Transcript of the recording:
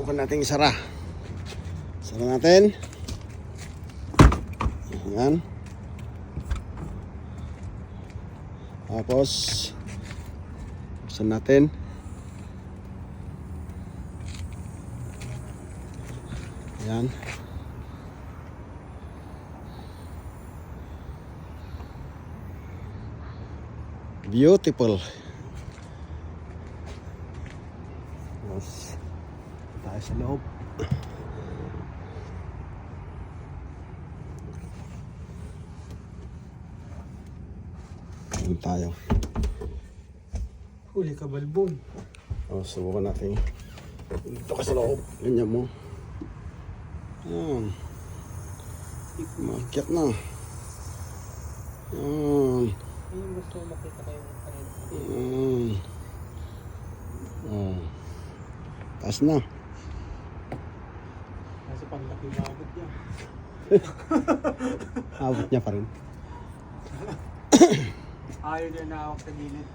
Subukan natin isara. Sara natin. Ayan. Tapos buksan natin. Ayan. Beautiful. Tapos tayo sa loob. Ayan tayo. Huli ka balbon. Subukan natin. Dito ka sa loob. Ganyan mo. Ayan. Makyat na. Ayan. Ayun, gusto mo makita kayo ng kain. Ayan. Oh. Taas na. Kasi panglaki mabot niya. Abot niya pa rin. Ayaw niya na hawak sa gilid.